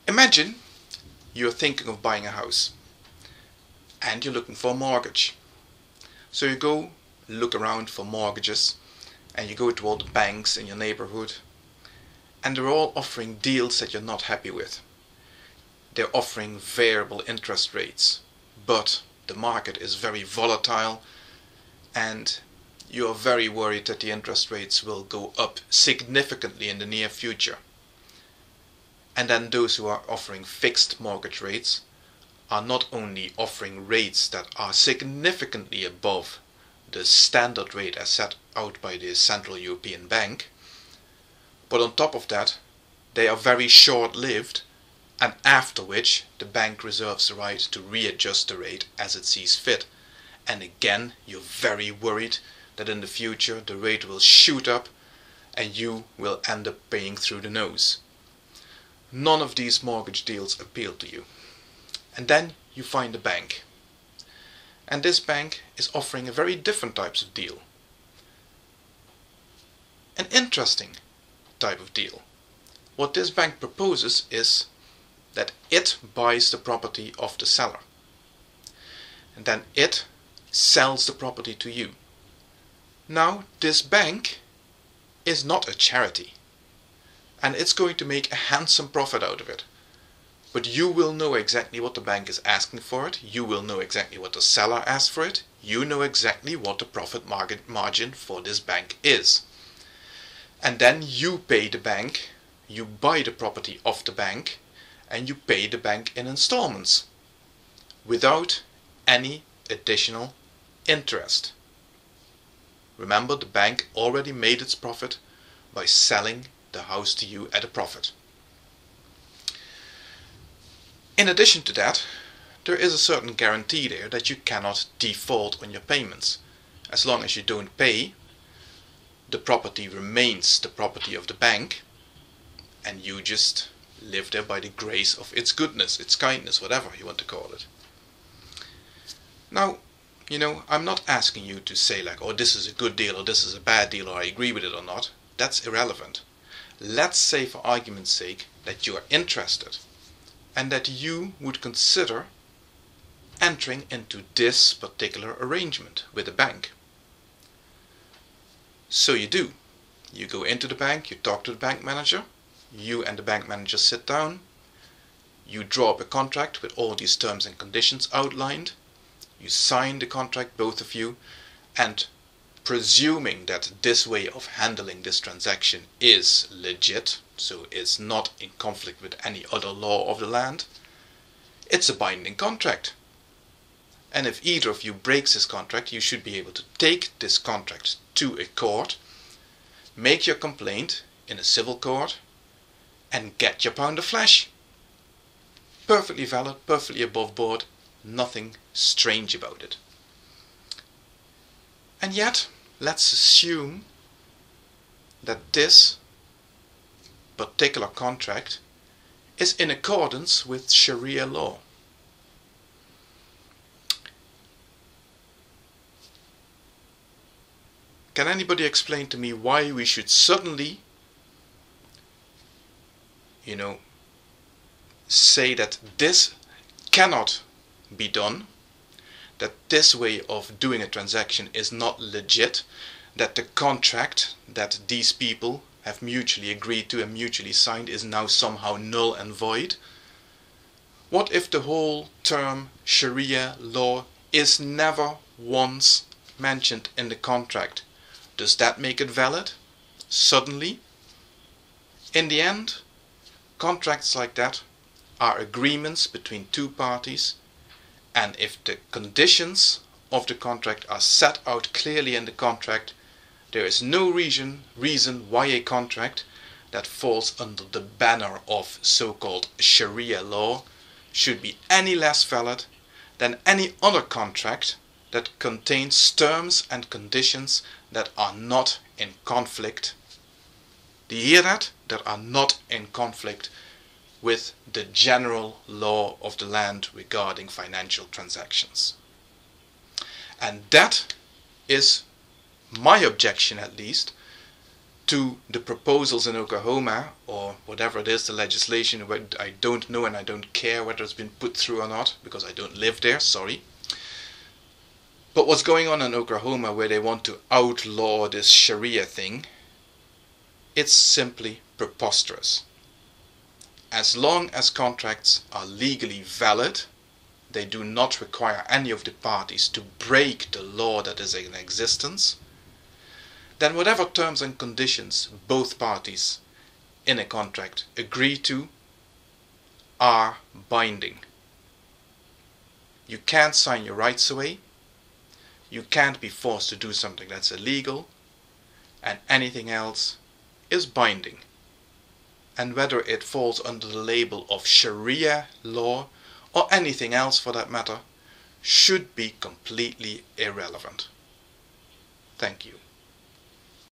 Imagine you're thinking of buying a house and you're looking for a mortgage. So you go look around for mortgages and you go to all the banks in your neighborhood and they're all offering deals that you're not happy with. They're offering variable interest rates, but the market is very volatile and you are very worried that the interest rates will go up significantly in the near future. And then those who are offering fixed mortgage rates are not only offering rates that are significantly above the standard rate as set out by the Central European Bank, but on top of that they are very short-lived, and after which the bank reserves the right to readjust the rate as it sees fit. And again, you're very worried that in the future the rate will shoot up and you will end up paying through the nose. None of these mortgage deals appeal to you. And then you find a bank. And this bank is offering a very different types of deal. An interesting type of deal. What this bank proposes is that it buys the property of the seller. And then it sells the property to you. Now, this bank is not a charity, and it's going to make a handsome profit out of it. But you will know exactly what the bank is asking for it, you will know exactly what the seller asked for it, you know exactly what the profit margin for this bank is. And then you pay the bank, you buy the property of the bank, and you pay the bank in installments, without any additional interest. Remember, the bank already made its profit by selling the house to you at a profit. In addition to that, there is a certain guarantee there that you cannot default on your payments. As long as you don't pay, the property remains the property of the bank, and you just live there by the grace of its goodness, its kindness, whatever you want to call it. Now, I'm not asking you to say like, oh, this is a good deal or this is a bad deal or I agree with it or not. That's irrelevant. Let's say for argument's sake that you are interested and that you would consider entering into this particular arrangement with the bank. So you do. You go into the bank, you talk to the bank manager, you and the bank manager sit down, you draw up a contract with all these terms and conditions outlined. You sign the contract, both of you, and presuming that this way of handling this transaction is legit, so it's not in conflict with any other law of the land, it's a binding contract. And if either of you breaks this contract, you should be able to take this contract to a court, make your complaint in a civil court, and get your pound of flesh. Perfectly valid, perfectly above board. Nothing strange about it. And yet, let's assume that this particular contract is in accordance with Sharia law. Can anybody explain to me why we should suddenly, say that this cannot be done, that this way of doing a transaction is not legit, that the contract that these people have mutually agreed to and mutually signed is now somehow null and void? What if the whole term Sharia law is never once mentioned in the contract? Does that make it valid? Suddenly? In the end, contracts like that are agreements between two parties, and if the conditions of the contract are set out clearly in the contract, there is no reason why a contract that falls under the banner of so-called Sharia law should be any less valid than any other contract that contains terms and conditions that are not in conflict. Do you hear that? That are not in conflict with the general law of the land regarding financial transactions. And that is my objection, at least, to the proposals in Oklahoma, or whatever it is, the legislation, I don't know and I don't care whether it's been put through or not, because I don't live there, sorry. But what's going on in Oklahoma, where they want to outlaw this Sharia thing, it's simply preposterous. As long as contracts are legally valid, they do not require any of the parties to break the law that is in existence, then whatever terms and conditions both parties in a contract agree to are binding. You can't sign your rights away, you can't be forced to do something that's illegal, and anything else is binding. And whether it falls under the label of Sharia law or anything else for that matter should be completely irrelevant. Thank you.